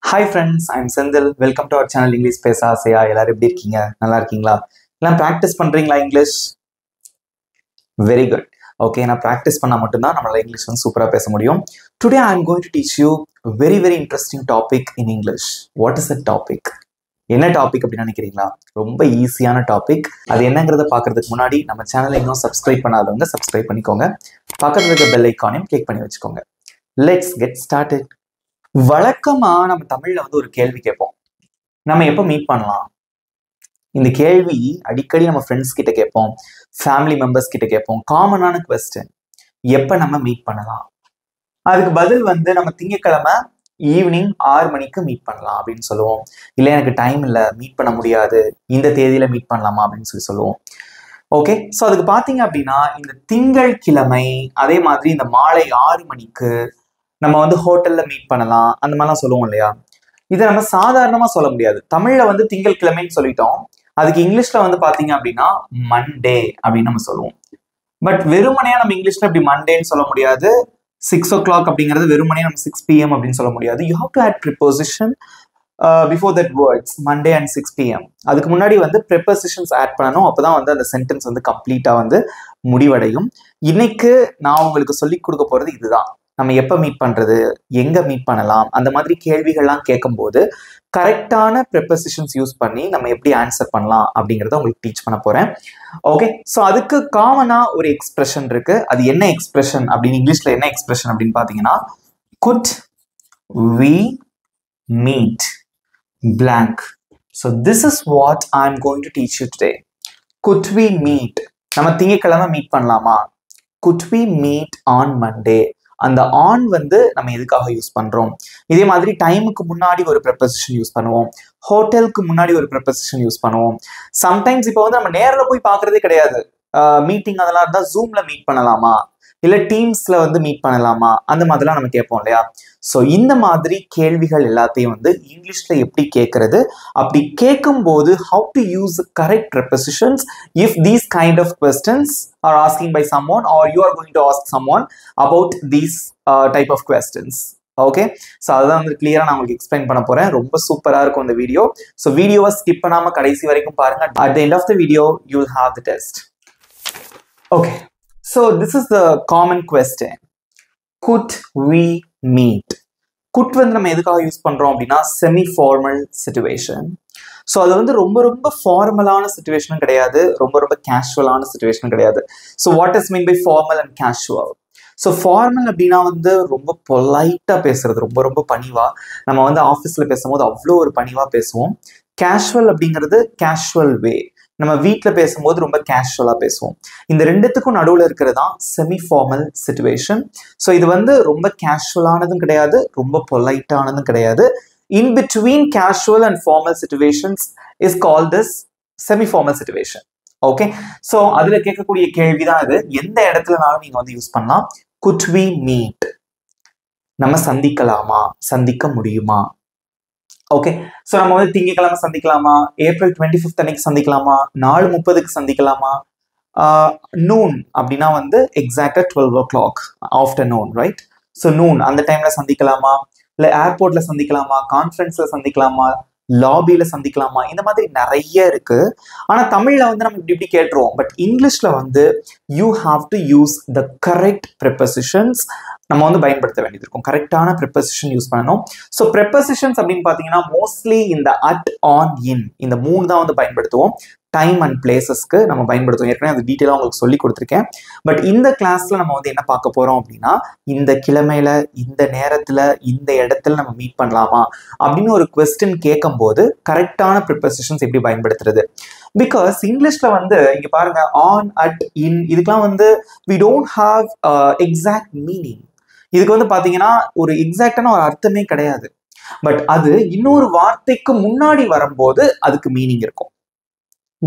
Hi friends, I'm Sendil. Welcome to our channel English Pesa Asaya. எல்லாரும் எப்படி இருக்கீங்க? நல்லா இருக்கீங்களா? எல்லாம் பிராக்டிஸ் பண்றீங்களா இங்கிலீஷ்? Very good. Okay, நான் பிராக்டிஸ் பண்ணா மட்டும் தான் நம்மளால இங்கிலீஷ் வந்து சூப்பரா பேச முடியும். Today I'm going to teach you a very interesting topic in English. What is the topic? என்ன டாபிக் அப்படின்னு நினைக்கிறீங்களா? ரொம்ப ஈஸியான டாபிக். அது என்னங்கிறத பார்க்கறதுக்கு முன்னாடி நம்ம சேனலை இன்னும் சப்ஸ்கிரைப் பண்ணாதவங்க சப்ஸ்கிரைப் பண்ணிக்கோங்க. பக்கத்துல இருக்க பெல் ஐகானையும் கிளிக் பண்ணி வச்சுக்கோங்க. Let's get started. வழக்கமா நம்ம தமிழ்ல வந்து ஒரு கேள்வி கேட்போம். நம்ம எப்போ மீட் பண்ணலாம்? இந்த கேள்வி அடிக்கடி நம்ம ஃப்ரெண்ட்ஸ் கிட்ட கேட்போம், ஃபேமிலி மெம்பர்ஸ் கிட்ட கேட்போம். காமனான குவெஸ்டின், எப்ப நம்ம மீட் பண்ணலாம்? அதுக்கு பதில் வந்து நம்ம திங்கட்கிழமை ஈவினிங் 6 மணிக்கு மீட் பண்ணலாம் அப்படின்னு சொல்லுவோம். இல்லை எனக்கு டைம் இல்லை, மீட் பண்ண முடியாது, இந்த தேதியில மீட் பண்ணலாமா அப்படின்னு சொல்லுவோம். ஓகே, ஸோ அதுக்கு பார்த்தீங்க அப்படின்னா இந்த திங்கட்கிழமை அதே மாதிரி இந்த மாலை 6 மணிக்கு நம்ம வந்து ஹோட்டல்ல மீட் பண்ணலாம் அந்த மாதிரிலாம் சொல்லுவோம் இல்லையா? இதை நம்ம சாதாரணமா சொல்ல முடியாது. தமிழ்ல வந்து திங்கட்கிழமைன்னு சொல்லிட்டோம், அதுக்கு இங்கிலீஷ்ல வந்து பாத்தீங்க அப்படின்னா மண்டே அப்படின்னு நம்ம சொல்லுவோம். பட் வெறுமனையா நம்ம இங்கிலீஷ்ல இப்படி மண்டேன்னு சொல்ல முடியாது. 6 o'clock அப்படிங்கிறது வெறுமனையா நம்ம 6 PM அப்படின்னு சொல்ல முடியாது. You have to add preposition before that words Monday and 6 PM. அதுக்கு முன்னாடி வந்து ப்ரிப்போசிஷன்ஸ் ஆட் பண்ணணும். அப்பதான் வந்து அந்த சென்டென்ஸ் வந்து கம்ப்ளீட்டா வந்து முடிவடையும். இன்னைக்கு நான் உங்களுக்கு சொல்லி கொடுக்க போறது இதுதான். நம்ம எப்போ மீட் பண்றது, எங்க மீட் பண்ணலாம், அந்த மாதிரி கேள்விகள்லாம் கேட்கும்போது கரெக்டான ப்ரிப்போசிஷன்ஸ் யூஸ் பண்ணி நம்ம எப்படி ஆன்சர் பண்ணலாம் அப்படிங்கிறத உங்களுக்கு டீச் பண்ண போறேன். ஓகே, ஸோ அதுக்கு காமனா ஒரு எக்ஸ்பிரஷன் இருக்கு. அது என்ன எக்ஸ்பிரஷன் அப்படின்னு இங்கிலீஷ்ல என்ன எக்ஸ்பிரஷன் அப்படின்னு பாத்தீங்கன்னா could we meet blank. So this is what I'm going to teach you today. Could we meet? நம்ம திங்கட்கிழமை மீட் பண்ணலாமா? Could we meet on Monday? அந்த ஆன் வந்து நம்ம எதுக்காக யூஸ் பண்றோம்? இதே மாதிரி டைமுக்கு முன்னாடி ஒரு ப்ரிப்போசிஷன் யூஸ் பண்ணுவோம், ஹோட்டலுக்கு முன்னாடி ஒரு ப்ரிப்போசிஷன் யூஸ் பண்ணுவோம். சம்டைம்ஸ் இப்போ வந்து நம்ம நேரில் போய் பார்க்கறதே கிடையாது. மீட்டிங் அதெல்லாம் இருந்தால் ஜூம்ல மீட் பண்ணலாமா, இல்லை டீம்ஸ்ல வந்து மீட் பண்ணலாமா, அந்த மாதிரிலாம் நம்ம கேட்போம் இல்லையா? ஸோ இந்த மாதிரி கேள்விகள் எல்லாத்தையும் வந்து இங்கிலீஷ்ல எப்படி கேட்கறது, அப்படி கேட்கும்போது how to use correct prepositions if these kind of questions are asking by someone or you are going to ask someone about these type of questions. Okay, so அதுதான் வந்து கிளியரா நான் உங்களுக்கு எக்ஸ்பிளைன் பண்ண போறேன். ரொம்ப சூப்பரா இருக்கும் இந்த வீடியோ. ஸோ வீடியோவை ஸ்கிப் பண்ணாம கடைசி வரைக்கும் பாருங்க. At the end of the video you will have the test. Okay, so this is the common question. Could we meet? Could வந்து நம்ம எதுக்காக யூஸ் பண்றோம் அப்படின்னா செமி ஃபார்மல் சிச்சுவேஷன். ஸோ அது வந்து ரொம்ப ஃபார்மலான சிச்சுவேஷனும் கிடையாது, ரொம்ப கேஷுவலான சிச்சுவேஷனும் கிடையாது. So what is mean by formal and casual? So formal அப்படின்னா வந்து ரொம்ப பொலைட்டா பேசுறது, ரொம்ப பணிவா. நம்ம வந்து ஆஃபீஸ்ல பேசும்போது அவ்வளோ ஒரு பணிவா பேசுவோம். கேஷுவல் அப்படிங்கிறது கேஷுவல் வே, நம்ம வீட்டில் பேசும்போது ரொம்ப கேஷுவலா பேசுவோம். இந்த ரெண்டுத்துக்கும் நடுவில் இருக்கிறது தான் செமி ஃபார்மல் சிச்சுவேஷன். ஸோ இது வந்து ரொம்ப கேஷுவலானதும் கிடையாது, ரொம்ப பொலைட்டானதும் கிடையாது. In between casual and formal situations is called this semi-formal situation. Okay, so அதுல கேட்கக்கூடிய கேள்விதான் இது. எந்த இடத்துலனாலும் நீங்க வந்து யூஸ் பண்ணலாம். Could we meet? நம்ம சந்திக்கலாமா, சந்திக்க முடியுமா? ஓகே, ஸோ நம்ம வந்து திங்கட்கிழமை சந்திக்கலாமா, April 25th அன்னைக்கு சந்திக்கலாமா, 4:30க்கு சந்திக்கலாமா, நூன் அப்படின்னா வந்து எக்ஸாக்டா 12 o'clock afternoon, right? So noon அந்த டைம்ல சந்திக்கலாமா, இல்லை ஏர்போர்ட்ல சந்திக்கலாமா, கான்ஃபரன்ஸ்ல சந்திக்கலாமா, லாபியில சந்திக்கலாமா, இந்த மாதிரி நிறைய இருக்கு. ஆனா தமிழ்ல வந்து நம்ம இப்படி கேட்டுருவோம். பட் இங்கிலீஷ்ல வந்து you have to use the correct prepositions நம்ம வந்து பயன்படுத்த வேண்டியது இருக்கும். கரெக்டான ப்ரிப்போசிஷன் யூஸ் பண்ணணும். ஸோ ப்ரிப்போசிஷன்ஸ் அப்படின்னு பார்த்தீங்கன்னா மோஸ்ட்லி இந்த அட், ஆன், இன் இந்த 3 தான் வந்து பயன்படுத்துவோம். டைம் அண்ட் பிளேசஸ்க்கு நம்ம பயன்படுத்துவோம். ஏற்கனவே அந்த டீட்டெயிலாக உங்களுக்கு சொல்லி கொடுத்துருக்கேன். பட் இந்த கிளாஸ்ல நம்ம வந்து என்ன பார்க்க போறோம் அப்படின்னா இந்த கிழமையில, இந்த நேரத்துல, இந்த இடத்துல நம்ம மீட் பண்ணலாமா அப்படின்னு ஒரு கொஸ்டின் கேட்கும்போது கரெக்டான ப்ரிப்போசிஷன்ஸ் எப்படி பயன்படுத்துறது. பிகாஸ் இங்கிலீஷ்ல வந்து இங்க பாருங்க ஆன், அட், இன் இதுக்கெல்லாம் வந்து we don't have exact meaning. இதுக்கு வந்து பாத்தீங்கன்னா ஒரு எக்ஸாக்டான ஒரு அர்த்தமே கிடையாது. பட் அது இன்னொரு வார்த்தைக்கு முன்னாடி வரும்போது அதுக்கு மீனிங் இருக்கும்.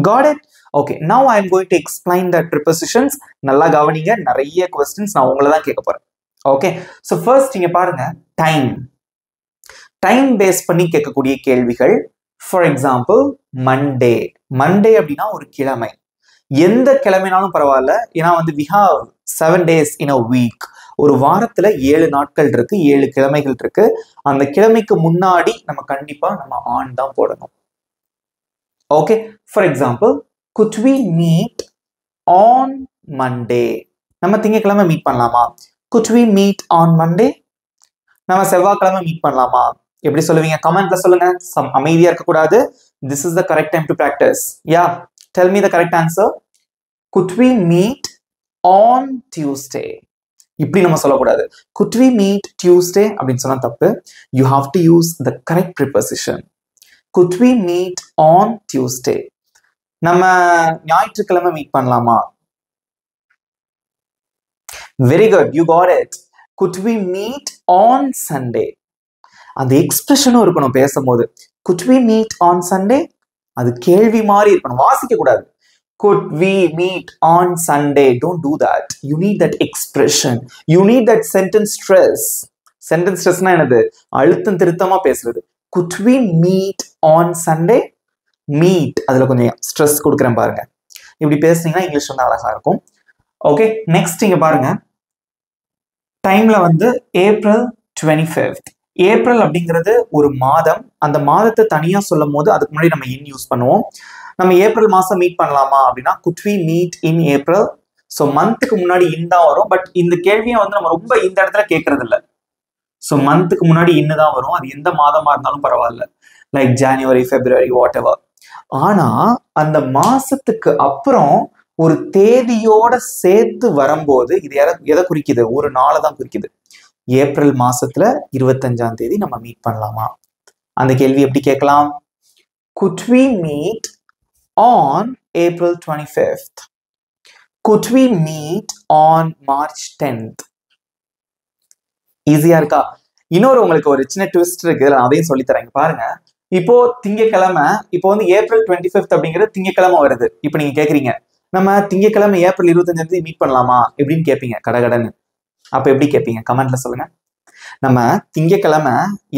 Got it? Okay, now I am going to explain that prepositions. நல்லா கவனிங்க, நிறைய questions நான் உங்களை தான் கேட்க போறேன். ஓகே, ஸோ ஃபர்ஸ்ட் இங்க பாருங்க டைம். டைம் பேஸ் பண்ணி கேட்கக்கூடிய கேள்விகள். For example Monday. மண்டே அப்படின்னா ஒரு கிழமை, எந்த கிழமைனாலும் பரவாயில்ல. ஏன்னா வந்து we have 7 days in a week. ஒரு வாரத்துல 7 நாட்கள் இருக்கு, 7 கிழமைகள் இருக்கு. அந்த கிழமைக்கு முன்னாடி நம்ம கண்டிப்பா நம்ம on தான் போடணும். Okay, for example, could we meet on Monday? நம்ம திங்கட்கிழமை மீட் பண்ணலாமா? Could we meet on Monday? நம்ம செவ்வாய்க்கிழமை மீட் பண்ணலாமா? எப்படி சொல்லுவீங்க? கமெண்ட்ல சொல்லுங்க. அமைதியா இருக்க கூடாது. This is the correct time to practice. Yeah, tell me the correct answer. Could we meet on Tuesday? இப்படி நம்ம சொல்லக்கூடாது. Could we meet Tuesday அப்படின்னு சொன்னா தப்பு. You have to use the correct preposition. Could we meet on Tuesday? நம்ம ஞாயிற்றுக்கிழமை meet பண்ணலாமா? Very good, you got it. Could we meet on Sunday? அந்த எக்ஸ்பிரஷனும் இருக்கணும் பேசும்போது. Could we meet on Sunday? அது கேள்வி மாதிரி இருக்கணும், வாசிக்க கூடாது. Could we meet on Sunday? Don't do that. You need that expression. You need that sentence stress. Sentence stressனா என்னது? அழுத்தம் திருத்தமா பேசுறது. Could we meet on Sunday? Meet அதுல கொஞ்சம் ஸ்ட்ரெஸ் கொடுக்குறேன் பாருங்க. இப்படி பேசுனீங்கன்னா இங்கிலீஷ் வந்து அழகா இருக்கும். ஓகே, நெக்ஸ்ட் இங்க பாருங்க. டைம்ல வந்து April 25th. ஏப்ரல் அப்படிங்கிறது ஒரு மாதம். அந்த மாதத்தை தனியா சொல்லும் போது அதுக்கு முன்னாடி நம்ம இன் யூஸ் பண்ணுவோம். நம்ம ஏப்ரல் மாசம் மீட் பண்ணலாமா அப்படின்னா could we meet in April? So மந்த்துக்கு முன்னாடி இன் தான் வரும். பட் இந்த கேள்வியை வந்து நம்ம ரொம்ப இந்த இடத்துல கேட்கறது இல்லை. ஸோ மந்த்துக்கு முன்னாடி இன்னு தான் வரும். அது எந்த மாதமா இருந்தாலும் பரவாயில்ல, like January, February, what ever. ஆனா அந்த மாசத்துக்கு அப்புறம் ஒரு தேதியோட சேர்த்து வரும்போது இது எதை குறிக்குது? ஒரு நாளை தான் குறிக்குது. ஏப்ரல் மாசத்துல 25ஆம் தேதி நம்ம மீட் பண்ணலாமா? அந்த கேள்வி எப்படி கேட்கலாம்? Could we meet on April 25th? Could we meet on March 10th? ஈஸியா இருக்கா? இன்னொரு உங்களுக்கு ஒரு சின்ன ட்விஸ்ட் இருக்கு, அதையும் சொல்லி தரேன் பாருங்க. இப்போ திங்கக்கிழமை, இப்போ வந்து April 25th அப்படிங்கிறது திங்கக்கிழமை வருது. இப்போ நீங்க கேக்குறீங்க, நம்ம திங்கக்கிழமை ஏப்ரல் 25ஆம் தேதி மீட் பண்ணலாமா எப்படின்னு கேட்பீங்க கடகடன்னு. அப்ப எப்படி கேட்பீங்க? கமெண்ட்ல சொல்லுங்க. நம்ம திங்கக்கிழமை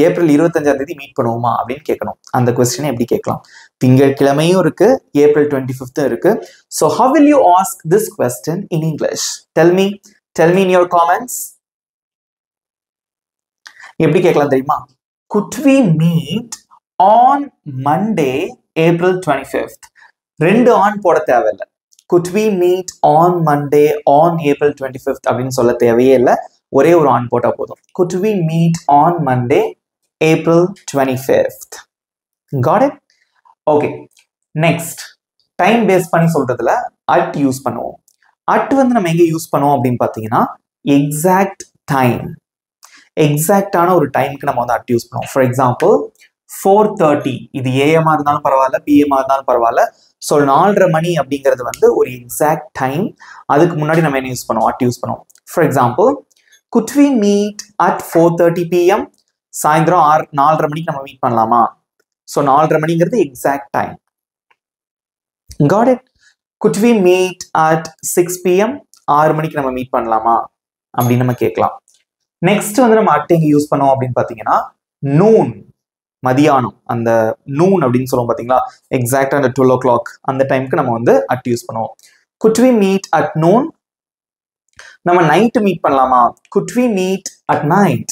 ஏப்ரல் 25ஆம் தேதி மீட் பண்ணுவோமா அப்படின்னு கேட்கணும். அந்த கொஸ்டினை எப்படி கேட்கலாம்? திங்கட்கிழமையும் இருக்கு, April 25th இருக்கு. So how will you ask this question in English? Tell me in your comments. எப்படி கேட்கலாம் தெரியுமா? Could we meet on Monday, April 25th? ரெண்டு ஆன் போட தேவையில்லை. Could we meet on Monday on April 25th அப்படின்னு சொல்ல தேவையே இல்லை. ஒரே ஒரு ஆன் போட்டா போதும். Could we meet on Monday, April 25th? Got it? Okay. Next, time base பண்ணி சொல்றதுல at யூஸ் பண்ணுவோம். at வந்து நம்ம எங்க யூஸ் பண்ணுவோம் அப்படின்னு பார்த்தீங்கன்னா எக்ஸாக்ட் டைம். எக்ஸாக்டான ஒரு டைமுக்கு நம்ம வந்து at யூஸ் பண்ணுவோம். ஃபார் எக்ஸாம்பிள் 4:30, இது ஏஎம்மா இருந்தாலும் பரவாயில்ல, பிஎம்மா இருந்தாலும் பரவாயில்ல. ஸோ 4:30 மணி அப்படிங்கிறது வந்து ஒரு எக்ஸாக்ட் டைம். அதுக்கு முன்னாடி நம்ம என்ன யூஸ் பண்ணுவோம்? at யூஸ் பண்ணுவோம். For example, could we meet at 4:30 PM? சாயந்தரம் 4:30 மணிக்கு நம்ம மீட் பண்ணலாமா? ஸோ 4:30 மணிங்கிறது exact time. Got it? Could we meet at 6 PM? 6 மணிக்கு நம்ம மீட் பண்ணலாமா அப்படின்னு நம்ம கேட்கலாம். நெக்ஸ்ட் வந்து நம்ம at எங்க யூஸ் பண்ணுவோம் அப்படின்னு பார்த்தீங்கன்னா நூன், மதியானம். அந்த நூன் அப்படின்னு சொல்லுவோம் பார்த்தீங்களா, எக்ஸாக்டா அந்த 12 o'clock அந்த டைமுக்கு நம்ம வந்து at யூஸ் பண்ணுவோம். Could we meet at noon? நம்ம நைட்டு மீட் பண்ணலாமா? Could we meet at night?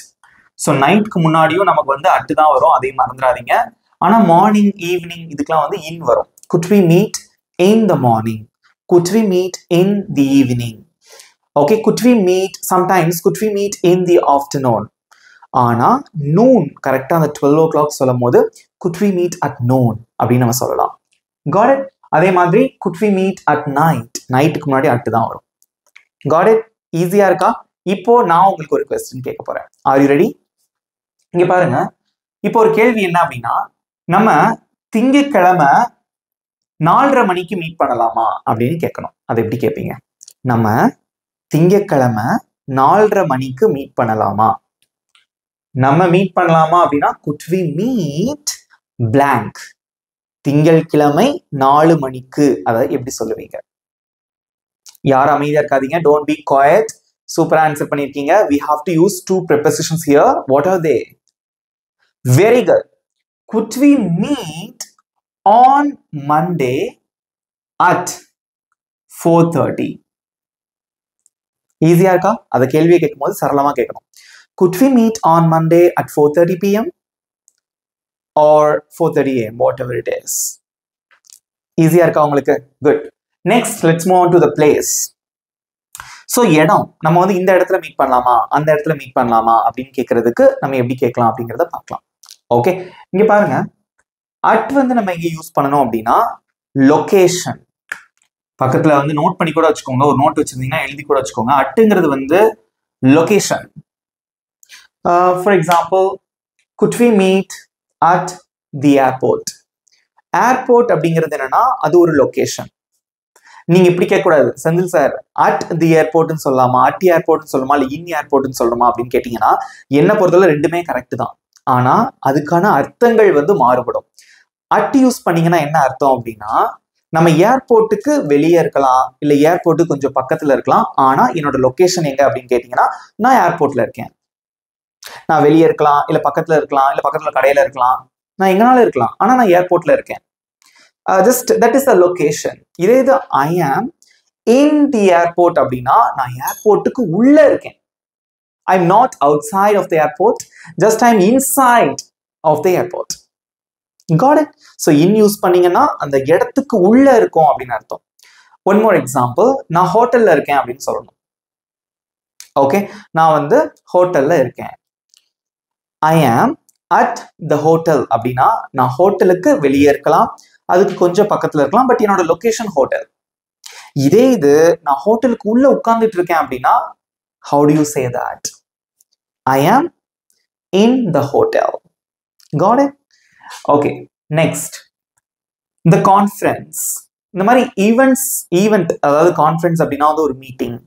So நைட்டுக்கு முன்னாடியும் நமக்கு வந்து at தான் வரும், அதையும் மறந்துடாதீங்க. ஆனா மார்னிங், ஈவினிங் இதுக்கெல்லாம் வந்து in வரும். Could we meet in the morning? Could we meet in the evening? Okay, could we meet sometimes? Could we meet in the afternoon? ஆனா நூன் கரெக்டா அந்த 12 o'clock சொல்லும் போது could we meet at noon அப்படின்னு நம்ம சொல்லலாம். Got it? அதே மாதிரி could we meet at night? நைட்டுக்கு முன்னாடி at தான் வரும். Got it? ஈஸியா இருக்கா? இப்போ நான் உங்களுக்கு ஒரு கொஸ்டின் கேட்க போறேன். Are you ready? இங்க பாருங்க, இப்போ ஒரு கேள்வி என்ன அப்படின்னா, நம்ம திங்கட்கிழமை 4:30 மணிக்கு மீட் பண்ணலாமா அப்படின்னு கேட்கணும். அதை எப்படி கேட்பீங்க? நம்ம திங்கட்கிழமை 4:30 மணிக்கு மீட் பண்ணலாமா? நம்ம மீட் பண்ணலாமா அப்படின்னா could we meet blank? திங்கட்கிழமை 4 மணிக்கு, அதாவது எப்படி சொல்லுவீங்க? யாரும் அமைதியா இருக்காதீங்க. Don't be quiet. சூப்பரா ஆன்சர் பண்ணிருக்கீங்க. We have to use two prepositions here. What are they? Very good. Could we meet on Monday at 4:30? ஈஸியா இருக்கா? அதை கேள்வியை கேட்கும்போது சரளமா கேட்கணும். Could we meet on Monday at 4:30 p.m. or 4:30 a.m. whatever it is. ஈஸியா இருக்கா உங்களுக்கு? Good. Next let's move on to the place. So இடம், நம்ம வந்து இந்த இடத்துல மீட் பண்ணலாமா, அந்த இடத்துல மீட் பண்ணலாமா அப்படின்னு கேட்கறதுக்கு நம்ம எப்படி கேட்கலாம் அப்படிங்கிறத பார்க்கலாம். ஓகே, இங்க பாருங்க, அட் வந்து நம்ம இங்க யூஸ் பண்ணணும் அப்படின்னா லொகேஷன். பக்கத்துல வந்து நோட் பண்ணி கூட வச்சுக்கோங்க, ஒரு நோட் வச்சிருந்தீங்கன்னா எழுதி கூட வச்சுக்கோங்க. அட்டுங்கிறது வந்து location. For example, could we meet at the airport? Airport அப்படிங்கிறது என்னன்னா அது ஒரு லொகேஷன். நீங்க இப்படி கேட்கக்கூடாது, செந்தில் சார் அட் தி ஏர்போர்ட்னு சொல்லலாமா, அட் ஏர்போர்ட்னு சொல்லணுமா, இல்லை இன் ஏர்போர்ட்னு சொல்லணுமா அப்படின்னு கேட்டீங்கன்னா என்ன பொறுத்தவரை ரெண்டுமே கரெக்ட் தான். ஆனா அதுக்கான அர்த்தங்கள் வந்து மாறுபடும். அட் யூஸ் பண்ணீங்கன்னா என்ன அர்த்தம் அப்படின்னா, நம்ம ஏர்போர்ட்டுக்கு வெளியே இருக்கலாம், இல்லை ஏர்போர்ட்டுக்கு கொஞ்சம் பக்கத்துல இருக்கலாம், ஆனா என்னோட லொகேஷன் எங்க அப்படின்னு கேட்டீங்கன்னா நான் ஏர்போர்ட்ல இருக்கேன். நான் வெளியே இருக்கலாம், இல்லை பக்கத்துல இருக்கலாம், இல்லை பக்கத்துல கடையில இருக்கலாம், நான் எங்கனாலும் இருக்கலாம், ஆனா நான் ஏர்போர்ட்ல இருக்கேன். Just that is the location. இதே இது ஐ ஆம் இன் தி ஏர்போர்ட் அப்படின்னா நான் ஏர்போர்ட்டுக்கு உள்ள இருக்கேன். I am not outside of the airport, just I am inside of the airport. Got it? So in use பண்ணீங்கன்னா அந்த இடத்துக்கு உள்ள இருக்கும் அப்படின்னு அர்த்தம். ஒன் மோர் எக்ஸாம்பிள், நான் ஹோட்டல்ல இருக்கேன் அப்படின்னு சொல்லணும். ஓகே, நான் வந்து ஹோட்டல்ல இருக்கேன். ஐ ஆம் அட் த ஹோட்டல் அப்படின்னா நான் ஹோட்டலுக்கு வெளியே இருக்கலாம், அதுக்கு கொஞ்சம் பக்கத்துல இருக்கலாம், பட் என்னோட லொகேஷன் ஹோட்டல். இதே இது நான் ஹோட்டலுக்கு உள்ள உட்கார்ந்துட்டு இருக்கேன் அப்படின்னா how do you say that? I am in the hotel. Got it? Okay, next, the conference. இந்த மாதிரி ஈவெண்ட் அதாவது கான்ஃபரன்ஸ் அப்படின்னா வந்து ஒரு மீட்டிங்.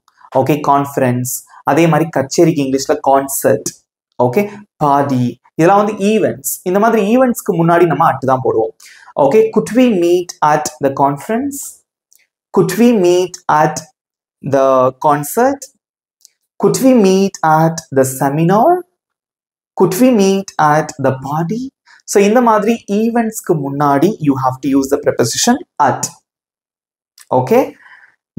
Okay, conference. அதே மாதிரி கச்சேரிக்கு இங்கிலீஷ்ல கான்சர்ட். ஓகே, பார்ட்டி, இதெல்லாம் வந்து ஈவெண்ட்ஸ். இந்த மாதிரி ஈவெண்ட்ஸ்க்கு முன்னாடி நம்ம அட் தான் போடுவோம். Okay, could we meet at the conference? Could we meet at the concert? Could we meet at the seminar? Could we meet at the party? So இந்த மாதிரி ஈவெண்ட்ஸ்க்கு முன்னாடி you have to use the preposition at. Okay,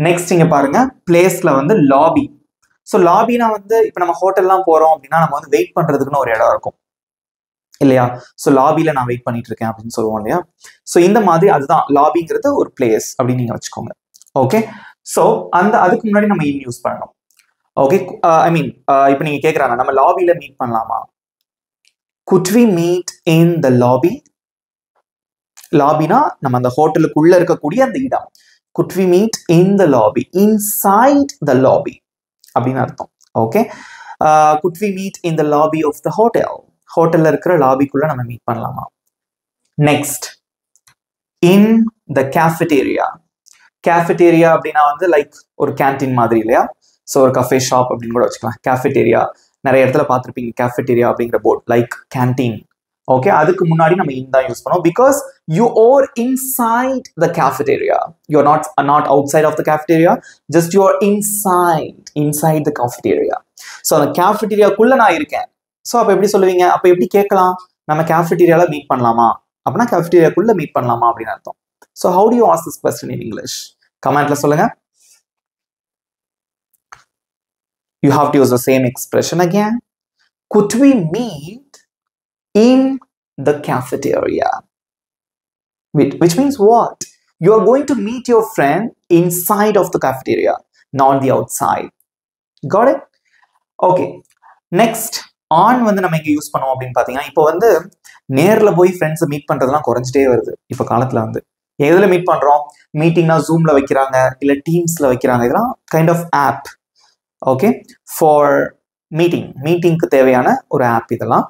next இங்க பாருங்க, பிளேஸ்ல வந்து lobby. So லாபினா வந்து இப்போ நம்ம ஹோட்டல்லாம் போறோம் அப்படின்னா நம்ம வந்து வெயிட் பண்றதுக்குன்னு ஒரு இடம் இருக்கும் இல்லையா? ஸோ லாபியில நான் வெயிட் பண்ணிட்டு இருக்கேன் அப்படின்னு சொல்லுவோம் இல்லையா? ஸோ இந்த மாதிரி அதுதான் லாபிங்கிறது ஒரு பிளேஸ் அப்படின்னு நீங்க வச்சுக்கோங்க. ஓகே, ஸோ அதுக்கு முன்னாடி நம்ம இன் யூஸ் பண்ணணும். ஓகே, ஐ மீன் இப்போ நீங்க கேட்குறாங்க நம்ம லாபியில மீட் பண்ணலாமா? could we meet in the lobby? லாபினா நம்ம அந்த ஹோட்டலுக்குள்ள இருக்கக்கூடிய அந்த இடம். could we meet in the lobby? inside the lobby அப்படின்னு அர்த்தம். Okay, could we meet in the lobby of the hotel? ஹோட்டல்ல இருக்கிற லாபிக்குள்ள நம்ம மீட் பண்ணலாமா? நெக்ஸ்ட், இன் த கேஃபிடேரியா. கேஃபிடேரியா அப்படின்னா வந்து லைக் ஒரு கேன்டீன் மாதிரி இல்லையா? ஸோ ஒரு கஃபே ஷாப் அப்படின்னு கூட வச்சுக்கலாம். கேஃபிடேரியா நிறைய இடத்துல பார்த்துருப்பீங்க, கேஃபிடேரியா அப்படிங்கிற போர்ட் லைக் கேன்டீன். ஓகே, அதுக்கு முன்னாடி நம்ம இன் தான் யூஸ் பண்ணோம் because you are inside the cafeteria. You are not outside of the cafeteria, just you are inside the cafeteria. So அந்த கேஃபிடேரியாக்குள்ள நான் இருக்கேன். ஸோ அப்போ எப்படி சொல்லுவீங்க? அப்போ எப்படி கேட்கலாம்? நம்ம கேஃபிடேரியால மீட் பண்ணலாமா அப்படின்னா கேஃபிடேரியாக்குள்ள மீட் பண்ணலாமா அப்படின்னு அர்த்தம். So how to you ask this question in English? கமெண்ட்ல சொல்லுங்க. You have to use the same expression again. Could we meet in the cafeteria? Which means what? You are going to meet your friend inside of the cafeteria, not the outside. Got it? Okay. Next, on வந்து நம்ம இங்க use பண்ணுவோம் அப்படின்னு பாத்தீங்கன்னா இப்போ வந்து நேர்ல போய் ஃப்ரெண்ட்ஸை மீட் பண்றதுலாம் குறைஞ்சிட்டே வருது இப்போ காலத்துல. வந்து எதுல மீட் பண்றோம்? மீட்டிங்னா ஜூம்ல வைக்கிறாங்க, இல்ல டீம்ஸ்ல வைக்கிறாங்க. இதெல்லாம் kind of app. Okay, for மீட்டிங்க்கு தேவையான ஒரு ஆப் இதெல்லாம்.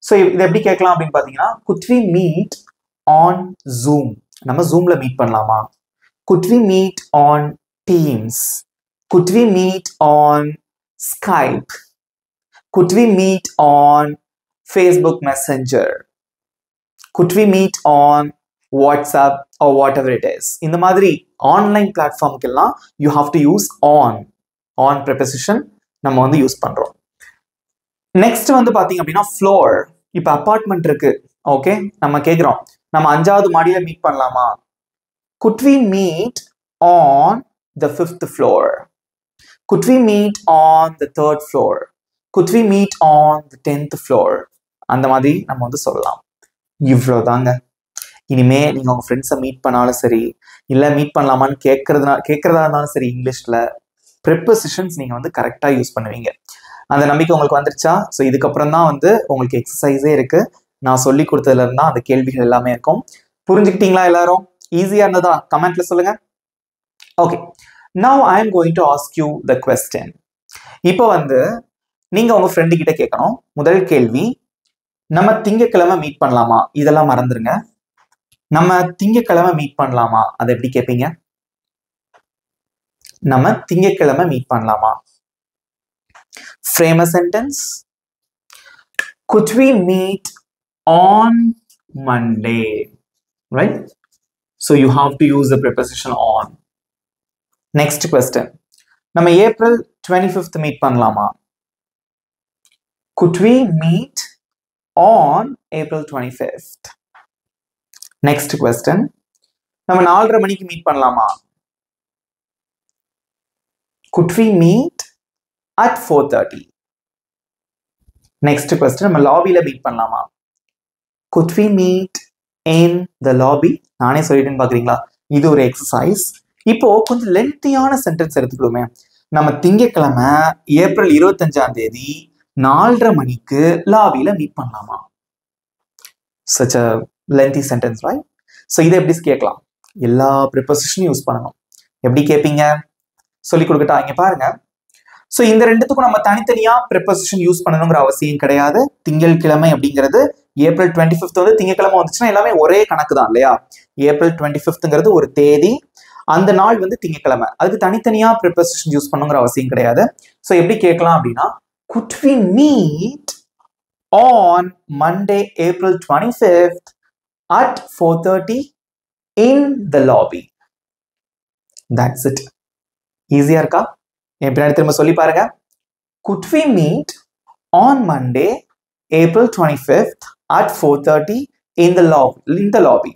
ஸோ இதை எப்படி கேட்கலாம் அப்படின்னு பார்த்தீங்கன்னா could we meet on Zoom? நம்ம ஜூம்ல மீட் பண்ணலாமா? could we meet on Teams? could we meet on Skype? could we meet on Facebook Messenger? could we meet on WhatsApp or whatever it is? இந்த மாதிரி online பிளாட்ஃபார்முக்கெல்லாம் you have to use on preposition நம்ம வந்து use பண்றோம். Next வந்து பாத்தீங்க அப்படின்னா floor. இப்ப apartment இருக்கு. ஓகே, நம்ம கேக்குறோம் நம்ம 5வது மாடியில மீட் பண்ணலாமா? could we meet on the 5th floor? Could we meet on the 3rd floor? Could we meet on the 10th floor? அந்த மாதிரி நம்ம வந்து சொல்லலாம். இவ்வளவுதாங்க. இனிமே நீங்க உங்க ஃப்ரெண்ட்ஸை மீட் பண்ணாலும் சரி, இல்ல மீட் பண்ணலாமான்னு கேட்கறதா இருந்தாலும் சரி, இங்கிலீஷ்ல ப்ரிப்போசிஷன்ஸ் நீங்க வந்து கரெக்டா யூஸ் பண்ணுவீங்க. அந்த நம்பிக்கை உங்களுக்கு வந்துருச்சா? ஸோ இதுக்கப்புறம் தான் வந்து உங்களுக்கு எக்ஸசைஸே இருக்கு. நான் சொல்லி கொடுத்ததுல இருந்தா அந்த கேள்விகள் எல்லாமே இருக்கும். புரிஞ்சுக்கிட்டீங்களா எல்லாரும்? ஈஸியா இருந்ததா? கமெண்ட்ல சொல்லுங்க. Okay, now I am going to ask you the question. இப்போ வந்து நீங்க உங்க ஃப்ரெண்டு கிட்ட கேட்கணும். முதல் கேள்வி, நம்ம திங்கட்கிழமை மீட் பண்ணலாமா? இதெல்லாம் மறந்துருங்க. நம்ம திங்கட்கிழமை மீட் பண்ணலாமா? அதை எப்படி கேட்பீங்க? நம்ம திங்கட்கிழமை மீட் பண்ணலாமா? Frame a sentence. Could we meet on Monday? Right? So you have to use the preposition on. Next question. நம்ம April 25th meet பண்ணலாமா? Could we meet on April 25th? Next question. நம்ம 4:30 மணிக்கு meet பண்ணலாமா? Could we meet at 4:30? Next question. நம்ம லாபியில meet பண்ணலாமா? Could we meet in the lobby? நானே சொல்லிட்டேன்னு பாக்குறீங்களா? இது ஒரு எக்ஸசைஸ். இப்போ கொஞ்சம் லென்த்தியான சென்டென்ஸ் எடுத்துக்கிடுமே. நம்ம திங்கட்கிழமை ஏப்ரல் 25ஆம் தேதி 4:30 மணிக்கு லாபியில மீட் பண்ணலாமா? Such a lengthy sentence, right? So இதை எப்படி கேட்கலாம்? எல்லா ப்ரிப்போசிஷனும் யூஸ் பண்ணணும். எப்படி கேட்பீங்க? சொல்லி கொடுக்கட்டா? இங்க பாருங்க. ஸோ இந்த ரெண்டுத்துக்கும் நம்ம தனித்தனியா ப்ரிப்போசிஷன் யூஸ் பண்ணணுங்கிற அவசியம் கிடையாது. திங்கட்கிழமை அப்படிங்கிறது ஏப்ரல் 25th வந்து திங்கட்கிழமை வந்துச்சுன்னா எல்லாமே ஒரே கணக்கு தான் இல்லையா? ஏப்ரல் 25th ஒரு தேதி, அந்த நாள் வந்து திங்கட்கிழமை. அதுக்கு தனித்தனியா ப்ரிப்போசிஷன் யூஸ் பண்ணுங்கிற அவசியம் கிடையாது. ஸோ எப்படி கேட்கலாம் அப்படின்னா, could we meet on Monday, April 25th at 4:30 in the lobby? That's it. ஈஸியா இருக்கா? என் பின்னாடி திரும்ப சொல்லி பாருங்க. Could we meet on Monday, April 25th at 4:30 in the lobby?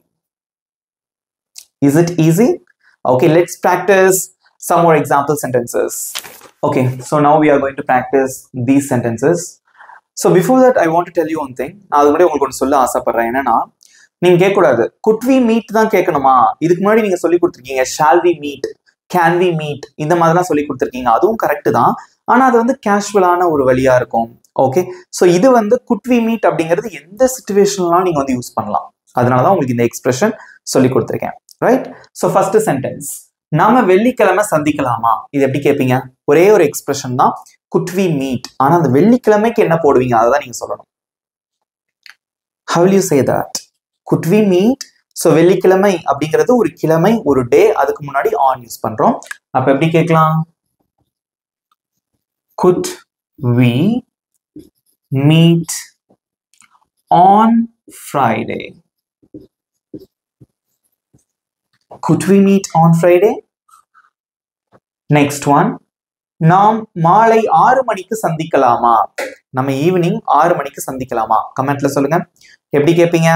Is it easy? Okay, let's practice some more example sentences. Okay, so now we are going to practice these sentences. So before that, I want to tell you one thing. நான் அது முன்னாடி உங்களுக்கு ஒன்று சொல்ல ஆசைப்படுறேன். என்னன்னா, நீங்க கேட்கக்கூடாது could we meet தான் கேட்கணுமா? இதுக்கு முன்னாடி நீங்க சொல்லி கொடுத்துருக்கீங்க shall we meet, can we meet, இந்த மாதிரிலாம் சொல்லி கொடுத்துருக்கீங்க. அதுவும் கரெக்ட் தான். ஆனா அது வந்து கேஷுவலான ஒரு வழியா இருக்கும். ஓகே, ஸோ இது வந்து could we meet அப்படிங்கிறது எந்த சிச்சுவேஷன்லாம் நீங்க வந்து யூஸ் பண்ணலாம். அதனாலதான் உங்களுக்கு இந்த எக்ஸ்பிரஷன் சொல்லி கொடுத்துருக்கேன். ரைட்? ஸோ ஃபர்ஸ்ட் சென்டென்ஸ், நாம வெள்ளிக்கிழமை சந்திக்கலாமா? இது எப்படி கேட்பீங்க? ஒரே ஒரு எக்ஸ்பிரஷன் தான் could we meet. ஆனா அந்த வெள்ளிக்கிழமைக்கு என்ன போடுவீங்க? அதை தான் நீங்க சொல்லணும். How will you say that? Could we meet? So வெள்ளிக்கிழமை அப்படிங்கிறது ஒரு கிழமை, ஒரு டே, அதுக்கு முன்னாடி ஆன் யூஸ் பண்றோம். அப்ப எப்படி கேட்கலாம்? Could we meet on Friday? Could we meet on Friday? Next one. நாம் மாலை 6 மணிக்கு சந்திக்கலாமா? நம்ம ஈவினிங் 6 மணிக்கு சந்திக்கலாமா? கமெண்ட்ல சொல்லுங்க. எப்படி கேட்பீங்க?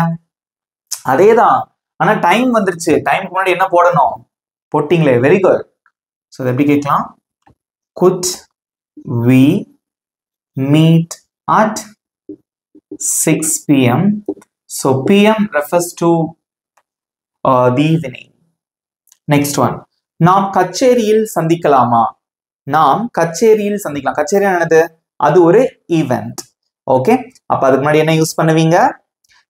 அதேதான். ஆனா டைம் வந்துருச்சு. டைம்க்கு முன்னாடி என்ன போடணும்? போட்டிங்களே. Very good. ஸோ எப்படி கேட்கலாம்? Could we meet at 6 p.m. So p.m. refers to the evening. Next one. நாம் கச்சேரியில் சந்திக்கலாமா? நாம் கச்சேரியில் சந்திக்கலாம். கச்சேரி என்னது? அது ஒரு ஈவெண்ட். ஓகே, அப்ப அதுக்கு முன்னாடி என்ன யூஸ் பண்ணுவீங்க?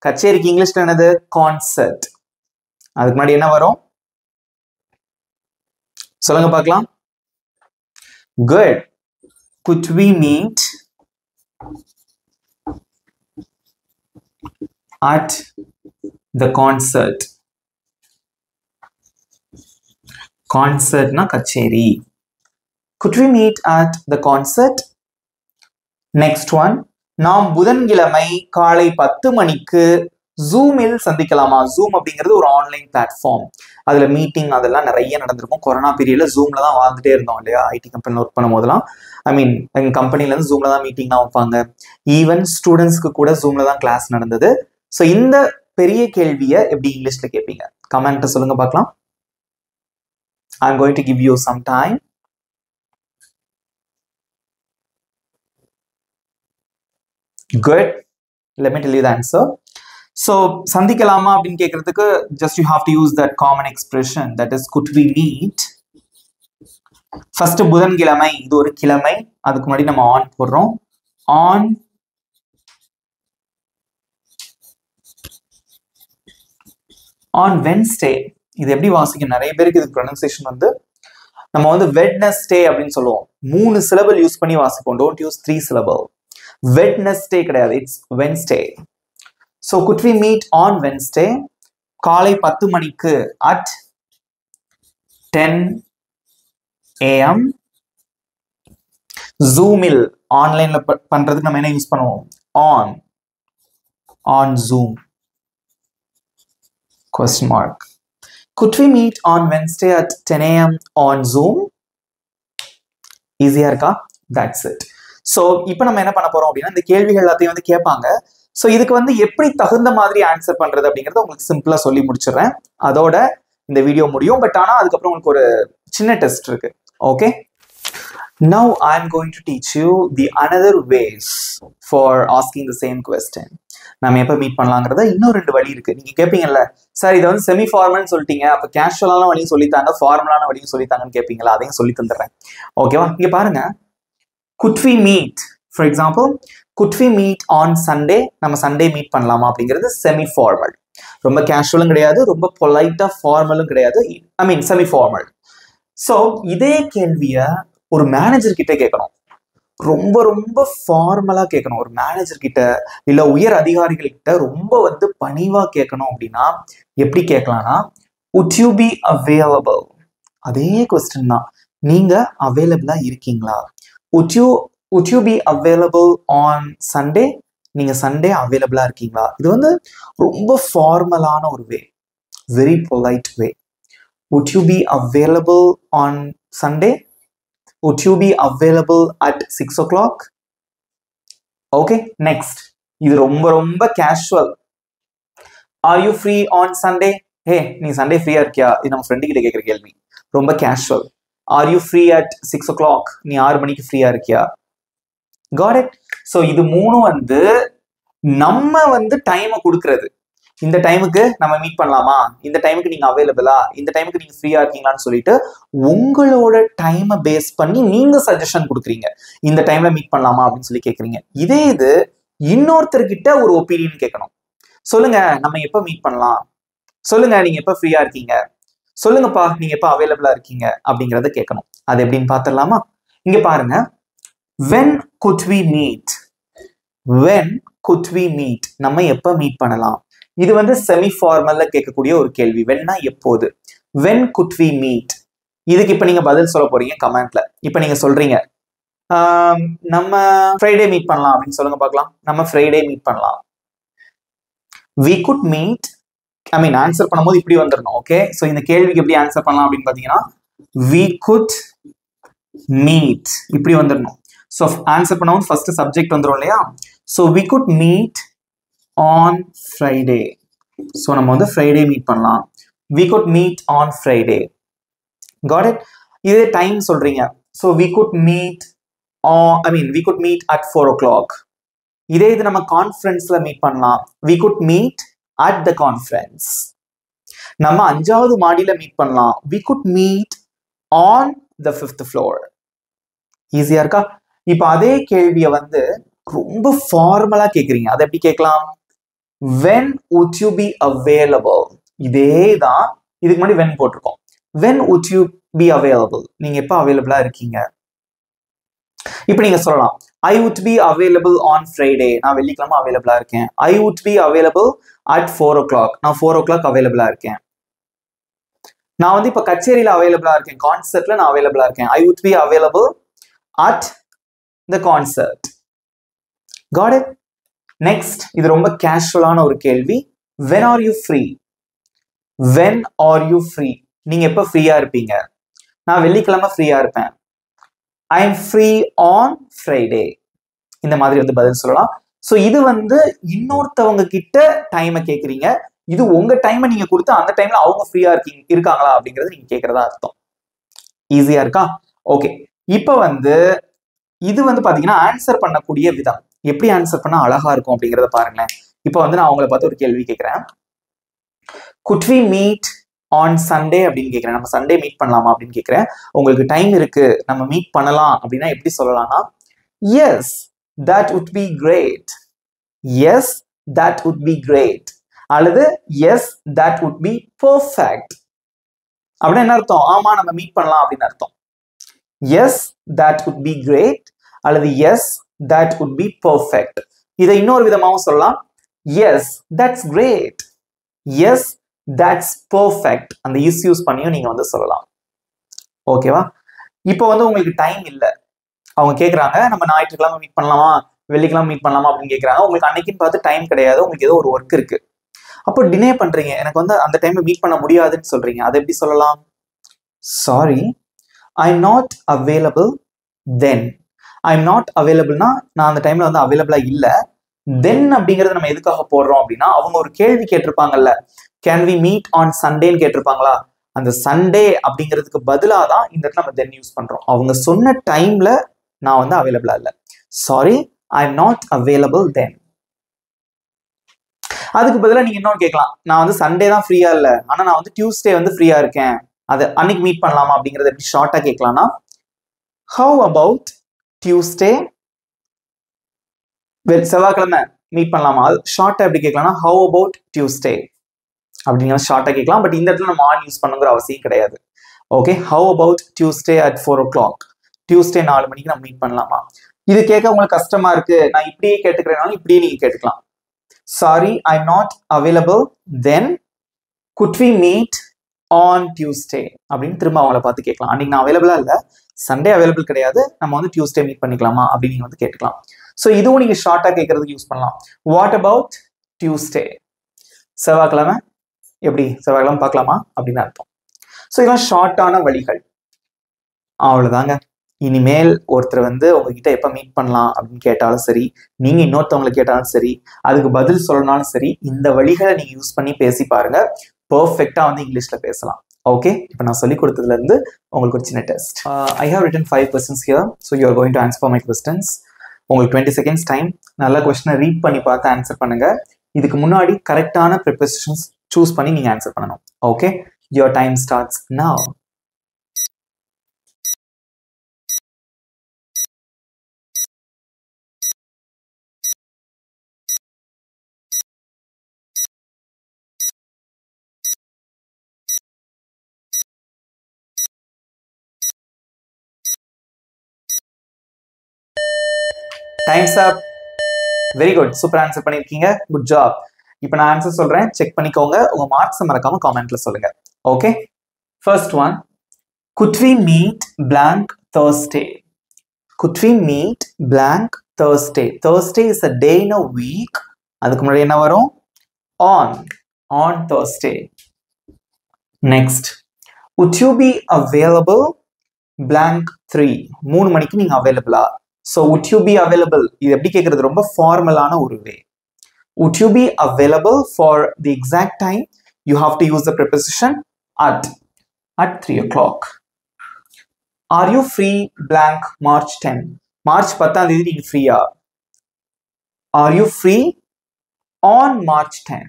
கச்சேரிக்கு இங்கிலீஷ்ல என்னது? கான்சர்ட். அதுக்கு முன்னாடி என்ன வரும்? சொல்லுங்க பார்க்கலாம். Good. Could we meet at the concert? Concertனா கச்சேரி. Could we meet at the concert? Next one. நாம் புதன்கிழமை காலை 10 மணிக்கு ஜூமில் சந்திக்கலாமா? ஜூம் அப்படிங்கிறது ஒரு ஆன்லைன் பிளாட்ஃபார்ம். அதுல மீட்டிங் அதெல்லாம் நிறைய நடந்திருக்கும். கொரோனா பீரியட்ல ஜூம்ல தான் வாழ்ந்துட்டே இருந்தோம் இல்லையா? ஐடி கம்பெனில ஒர்க் பண்ணும் போதெல்லாம், எங்க கம்பெனில இருந்து ஜூம்ல தான் மீட்டிங்லாம் வைப்பாங்க. ஈவன் ஸ்டூடெண்ட்ஸ்க்கு கூட ஜூம்ல தான் கிளாஸ் நடந்தது. ஸோ இந்த பெரிய கேள்வியை எப்படி இங்கிலீஷ்ல கேட்பீங்க? கமெண்ட்டை சொல்லுங்க பார்க்கலாம். I'm going to give you some time. Good. Let me tell you the answer. So சந்திக்கலாமா அப்படின்னு கேட்கறதுக்கு just you have to use that common expression, that is could we meet. First புதன்கிழமை, இது ஒரு கிழமை, அதுக்கு முன்னாடி நம்ம ஆன் போடுறோம். on Wednesday. இது எப்படி வாசிக்கும், நிறைய பேருக்கு இது ப்ரொனன்சியேஷன் வந்து நம்ம வந்து Wednesday அப்படின்னு சொல்லுவோம். 3 சிலபிள் யூஸ் பண்ணி வாசிப்போம். Don't use 3 syllable. Wednesday கிடையாது, it's Wednesday. So could we meet on Wednesday? காலை 10 மணிக்கு at 10 AM. Zoomil ஆன்லைன்ல பண்றதுக்கு நம்ம என்ன யூஸ் பண்ணுவோம்? on Zoom. Question mark. Could we meet on Wednesday at 10 AM on Zoom? ஈஸியா இருக்கா? That's it. ஸோ இப்போ நம்ம என்ன பண்ண போறோம் அப்படின்னா, இந்த கேள்விகள் எல்லாத்தையும் வந்து கேட்பாங்க. ஸோ இதுக்கு வந்து எப்படி தகுந்த மாதிரி ஆன்சர் பண்றது அப்படிங்கறத உங்களுக்கு சிம்பிளா சொல்லி முடிச்சிடுறேன். அதோட இந்த வீடியோ முடியும். பட் ஆனால் அதுக்கப்புறம் உங்களுக்கு ஒரு சின்ன டெஸ்ட் இருக்கு. Okay, now I am going to teach you the another ways for asking the same question. நம்ம எப்போ மீட் பண்ணலாங்கிறத இன்னும் 2 வழி இருக்கு. நீங்க கேட்பீங்கல்ல, சார் இதை வந்து செமி ஃபார்மல்னு சொல்லிட்டீங்க, அப்போ கேஷுவலான வழியும் சொல்லித்தாங்க, ஃபார்மலான வழியும் சொல்லித்தாங்கன்னு கேட்பீங்களா? அதையும் சொல்லி தந்துடுறேன். ஓகேவா? இங்க பாருங்க, could we meet, for example, could we meet on Sunday? நம்ம சண்டே மீட் பண்ணலாமா அப்படிங்கிறது செமி ஃபார்மல். ரொம்ப கேஷுவலும் கிடையாது, ரொம்ப பொலைட்டா ஃபார்மலும் கிடையாது. ஐ மீன் செமி ஃபார்மல். ஸோ இதே கேள்வியை ஒரு மேனேஜர் கிட்ட கேட்கணும். ரொம்ப ரொம்ப ஃபார்மலா கேட்கணும். ஒரு மேனேஜர் கிட்ட இல்ல உயர் அதிகாரிகள் கிட்ட ரொம்ப வந்து பணிவா கேட்கணும் அப்படின்னா எப்படி கேட்கலாம்னா, would you be available? அதே கொஸ்டின் தான். நீங்க அவைலபிளா இருக்கீங்களா? would you be available on Sunday? நீங்க சண்டே அவைலபிளா இருக்கீங்களா? இது வந்து ரொம்ப ஃபார்மலான ஒரு way, very polite way. would you be available on Sunday? would you be available at 6 o'clock? Okay, next. இது ரொம்ப ரொம்ப casual. are you free on Sunday? hey, நீ சண்டே ஃப்ரீயா இருக்கியா? இது நம்ம ஃப்ரெண்டு கிட்ட கேட்குற கேள்வி. ரொம்ப casual. are you free at 6 o'clock? நீ 6 மணிக்கு ஃப்ரீயா இருக்கியா? got it? ஸோ இது 3 வந்து நம்ம வந்து டைமை கொடுக்கறது. இந்த டைமுக்கு நம்ம மீட் பண்ணலாமா, இந்த டைமுக்கு நீங்க அவைலபிளா, இந்த டைமுக்கு நீங்க ஃப்ரீயா இருக்கீங்களான்னு சொல்லிட்டு உங்களோட டைமை பேஸ் பண்ணி நீங்க சஜஷன் கொடுக்குறீங்க. இந்த டைம்ல மீட் பண்ணலாமா அப்படின்னு சொல்லி கேட்குறீங்க. இதே இது இன்னொருத்தர்கிட்ட ஒரு ஒப்பீனியன் கேட்கணும். சொல்லுங்க, நம்ம எப்போ மீட் பண்ணலாம், சொல்லுங்க நீங்க எப்போ ஃப்ரீயா இருக்கீங்க, சொல்லுங்கப்பா நீங்க எப்போ அவைலபிளா இருக்கீங்க அப்படிங்கறத கேட்கணும். அது எப்படின்னு பார்த்துடலாமா? இங்க பாருங்க, when could we meet? when could we meet? நம்ம எப்போ மீட் பண்ணலாம்? இது வந்து செமி ஃபார்மல்ல கேட்கக்கூடிய ஒரு கேள்வி. வென்னா எப்போது. when could we meet? இதுக்கு இப்ப நீங்க பதில் சொல்ல போறீங்க கமெண்ட்ல. இப்ப நீங்க சொல்றீங்க, நம்ம ஃப்ரைடே மீட் பண்ணலாம் அப்படின்னு சொல்லுங்க பார்க்கலாம். நம்ம ஃப்ரைடே மீட் பண்ணலாம். we could meet, I mean answer பண்ணும்போது இப்படி வந்துடணும். ஓகே, ஸோ இந்த கேள்விக்கு எப்படி ஆன்சர் பண்ணலாம் அப்படின்னு பாத்தீங்கன்னா, we could meet இப்படி வந்துடணும். ஸோ ஆன்சர் பண்ணும்போது ஃபர்ஸ்ட் சப்ஜெக்ட் வந்துடும் இல்லையா? So we could meet on Friday. So நம்ம வந்து ஃப்ரைடே மீட் பண்ணலாம். we could meet on Friday. got it? இதே டைம் சொல்றீங்க. So we could meet we could meet at 4 o'clock. இதே இது நம்ம கான்ஃபரன்ஸ்ல மீட் பண்ணலாம். we could meet at the conference. நம்ம 5வது மாடியில மீட் பண்ணலாம். we could meet on the 5th floor. ஈஸியா இருக்கா? இப்ப அதே கேள்வியை வந்து ரொம்ப ஃபார்மலா கேக்குறீங்க. அதை எப்படி கேட்கலாம்? when would you be available? இதே தான் இதுக்கு முன்னாடி when போட்டிருக்கோம். when would you be available? நீங்க எப்ப அவைலபிளா இருக்கீங்க? இப்ப நீங்க சொல்லலாம், I would be available on Friday. நான் வெள்ளிக்கிழமை அவைலபிளா இருக்கேன். I would be available at 4 o'clock. நான் 4 o'clock அவைலபிளா இருக்கேன். நான் வந்து இப்ப கச்சேரியில அவைலபிளா இருக்கேன், கான்சர்ட்ல நான் அவைலபிளா இருக்கேன். I would be available at the concert. got it? next, இது ரொம்ப கேஷுவலான ஒரு கேள்வி. when are you free? when are you free? நீங்க எப்ப ஃப்ரீயா இருப்பீங்க? நான் வெள்ளிக்கிழமை ஃப்ரீயா இருப்பேன். I am free on Friday. இந்த மாதிரி வந்து பதில் சொல்லலாம். ஸோ இது வந்து இன்னொருத்தவங்க கிட்ட டைமை கேட்குறீங்க. இது உங்க டைமை நீங்க கொடுத்து அந்த டைம்ல அவங்க ஃப்ரீயா இருக்காங்களா அப்படிங்கறது நீங்க கேட்கறதா அர்த்தம். ஈஸியா இருக்கா? ஓகே, இப்போ வந்து இது வந்து பாத்தீங்கன்னா ஆன்சர் பண்ணக்கூடிய விதம். எப்படி ஆன்சர் பண்ணா அழகா இருக்கும் அப்படிங்கிறத பாருங்களேன். இப்போ வந்து நான் அவங்கள பார்த்து ஒரு கேள்வி கேட்கிறேன். could we meet on Sunday அப்படின்னு கேட்கிறேன். நம்ம சண்டே மீட் பண்ணலாமா அப்படின்னு கேட்கிறேன். உங்களுக்கு டைம் இருக்கு, நம்ம மீட் பண்ணலாம் அப்படின்னா எப்படி சொல்லலாம்னா, yes that would be great, yes that would be great, அல்லது yes that would be perfect. அப்படின்னா என்ன அர்த்தம்? ஆமா நம்ம மீட் பண்ணலாம் அப்படின்னு அர்த்தம். yes that would be great அல்லது yes that would be perfect. இதை இன்னொரு விதமாகவும் சொல்லலாம், yes that's great, yes that's perfect. அந்த இஸ் யூஸ் பண்ணியும் நீங்க வந்து சொல்லலாம். ஓகேவா? இப்போ வந்து உங்களுக்கு டைம் இல்லை, அவங்க கேட்குறாங்க நம்ம ஞாயிற்றுக்கிழமை மீட் பண்ணலாமா, வெள்ளிக்கிழமை மீட் பண்ணலாமா அப்படின்னு கேட்குறாங்க. உங்களுக்கு அன்னைக்குன்னு பார்த்து டைம் கிடையாது, உங்களுக்கு ஏதோ ஒரு ஒர்க் இருக்கு. அப்போ டினே பண்றீங்க, எனக்கு வந்து அந்த டைம்ல மீட் பண்ண முடியாதுன்னு சொல்றீங்க. அதை எப்படி சொல்லலாம்? Sorry I'm not available then. I'm not அவைலபிள்னா நான் அந்த டைம்ல வந்து அவைலபிளா இல்லை. தென் அப்படிங்கறது நம்ம எதுக்காக போடுறோம் அப்படின்னா, அவங்க ஒரு கேள்வி கேட்டிருப்பாங்கல்ல, கேன் வி மீட் ஆன் சண்டேன்னு கேட்டிருப்பாங்களா, அந்த சண்டே அப்படிங்கிறதுக்கு பதிலாக தான் இந்த இடத்துல நம்ம தென் யூஸ் பண்றோம். அவங்க சொன்ன டைம்ல நான் வந்து அவைலபிளா இல்லை, சாரி ஐம் நாட் அவைலபிள் தென். அதுக்கு பதிலாக நீங்க இன்னொன்று கேட்கலாம், நான் வந்து சண்டே தான் ஃப்ரீயா இல்லை, ஆனா நான் வந்து டியூஸ்டே வந்து ஃப்ரீயா இருக்கேன், அது அன்னைக்கு மீட் பண்ணலாமா அப்படிங்கறத எப்படி ஷார்ட்டா கேட்கலாம்னா, ஹவ் அபவுட் டியூஸ்டே, செவ்வாய்க்கிழமை மீட் பண்ணலாமா, ஷார்ட்டா எப்படி கேட்கலாம்னா ஹவ் அபவுட் டியூஸ்டே அப்படிங்கிற ஷார்ட்டா கேட்கலாம். பட் இந்த இடத்துல நம்ம ஆன் யூஸ் பண்ணுங்கிற அவசியம் கிடையாது. Okay, how about Tuesday at 4 o'clock, Tuesday 4 மணிக்கு நம்ம மீட் பண்ணலாமா. இது கேட்க உங்களுக்கு கஷ்டமா இருக்கு, நான் இப்படியே கேட்டுக்கிறேனாலும் இப்படியே நீங்க கேட்டுக்கலாம். Sorry I'm not available then, could we meet on Tuesday அப்படின்னு திரும்ப அவங்கள பார்த்து கேட்கலாம். அன்னைக்கு நான் அவைலபிளா இல்லை, சண்டே அவைலபிள் கிடையாது, நம்ம வந்து டியூஸ்டே மீட் பண்ணிக்கலாமா அப்படின்னு நீங்க வந்து கேட்கலாம். ஸோ இதுவும் நீங்க ஷார்ட்டா கேட்கறதுக்கு யூஸ் பண்ணலாம். வாட் அபவுட் டியூஸ்டே, செவ்வாய்க்கிழமை எப்படி, செவ்வாய்க்கிழமை பார்க்கலாமா அப்படின்னு அர்த்தம். ஸோ இதெல்லாம் ஷார்ட்டான வழிகள். அவ்வளவுதாங்க. இனிமேல் ஒருத்தர் வந்து உங்ககிட்ட எப்ப மீட் பண்ணலாம் அப்படின்னு கேட்டாலும் சரி, நீங்க இன்னொருத்தவங்களை கேட்டாலும் சரி, அதுக்கு பதில் சொல்லனாலும் சரி, இந்த வழிகளை நீங்க யூஸ் பண்ணி பேசி பாருங்க, பெர்ஃபெக்டா வந்து இங்கிலீஷ்ல பேசலாம். ஓகே, இப்போ நான் சொல்லி கொடுத்ததுல இருந்து உங்களுக்கு ஒரு சின்ன test. I have written 5 questions here, so you are going to answer my questions. உங்களுக்கு 20 seconds டைம், நல்ல கொஸ்டினை ரீட் பண்ணி பார்த்து ஆன்சர் பண்ணுங்க. இதுக்கு முன்னாடி கரெக்டான ப்ரிப்போசிஷன்ஸ் சூஸ் பண்ணி நீங்க ஆன்சர் பண்ணணும். Okay, your time starts now. Times up. Very good, super answer பண்ணிருக்கீங்க, குட் ஜாப். இப்போ நான் ஆன்சர் சொல்றேன், செக் பண்ணிக்கோங்க. உங்க மார்க்ஸ் மறக்காம காமெண்ட்ல சொல்லுங்க. Okay, first one, could we meet blank Thursday? Could we meet blank Thursday? Thursday is a day in a week. அதுக்கு முன்னாடி என்ன வரும்? on Thursday. Next, would you be available blank 3? 3 மணிக்கு நீங்க அவைலபிளா? So would you be available, இது எப்படி கேட்கறது, ரொம்ப ஃபார்மலான ஒரு வே. Would you be available for the exact time? You have to use the preposition at 3 o'clock. Are you free blank March 10? March 10 தேதி நீங்க ஃப்ரீயா? Are you free on March 10?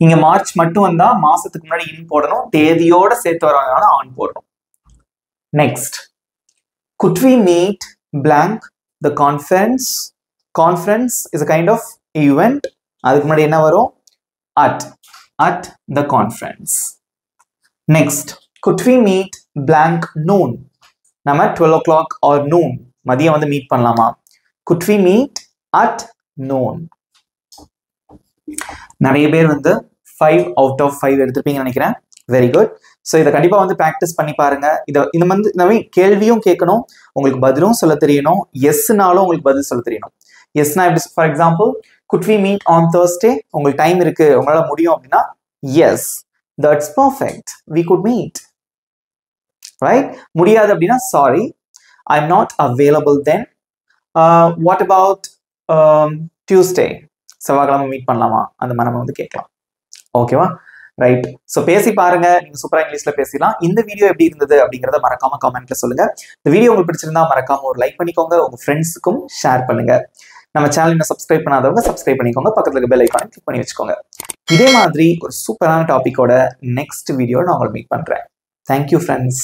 இங்க மார்ச் மட்டும் வந்தா மாசத்துக்கு முன்னாடி இன் போடணும், தேதியோட சேர்த்து வரவங்க ஆன் போடணும். Next, could we meet blank the conference? Conference is a kind of event. அதுக்கு முன்னாடி என்ன வரும்? at the conference. Next, could we meet blank noon? நம்ம 12 o'clock or noon மதியம் வந்து மீட் பண்ணலாமா? Could we meet at noon? நிறைய பேர் வந்து 5 out of 5 எடுத்துப்பீங்கன்னு நினைக்கிறேன். Very good. ஸோ இதை கண்டிப்பா வந்து ப்ராக்டிஸ் பண்ணி பாருங்க. இந்த வந்து கேள்வியும் கேட்கணும், உங்களுக்கு பதிலும் சொல்ல தெரியணும். எஸ்னாலும் உங்களுக்கு பதில் சொல்ல தெரியணும். எஸ்னா எப்படி, for example, could we meet on Thursday? உங்களுக்கு டைம் இருக்கு, உங்களால முடியும் அப்படின்னா yes, that's perfect, we could meet. Right? முடியாது அப்படின்னா sorry, I'm not available then. What about Tuesday? செவ்வாய்க்கிழமை மீட் பண்ணலாமா? அந்த மாதிரி நம்ம வந்து கேட்கலாம். ஓகேவா? ரைட். ஸோ பேசி பாருங்க, நீங்க சூப்பரா இங்கிலீஷ்ல பேசலாம். இந்த வீடியோ எப்படி இருந்தது அப்படிங்கறத மறக்காம கமெண்ட்ல சொல்லுங்க. இந்த வீடியோ உங்களுக்கு பிடிச்சிருந்தா மறக்காம ஒரு லைக் பண்ணிக்கோங்க, உங்க ஃப்ரெண்ட்ஸுக்கும் ஷேர் பண்ணுங்க. நம்ம சேனல் இன்னும் சப்ஸ்கிரைப் பண்ணாதவங்க சப்ஸ்கிரைப் பண்ணிக்கோங்க, பக்கத்துல இருக்க பெல் ஐகானை கிளிக் பண்ணி வச்சுக்கோங்க. இதே மாதிரி ஒரு சூப்பரான டாபிக்கோட நெக்ஸ்ட் வீடியோ நான் உங்களை மீட் பண்றேன். Thank you friends.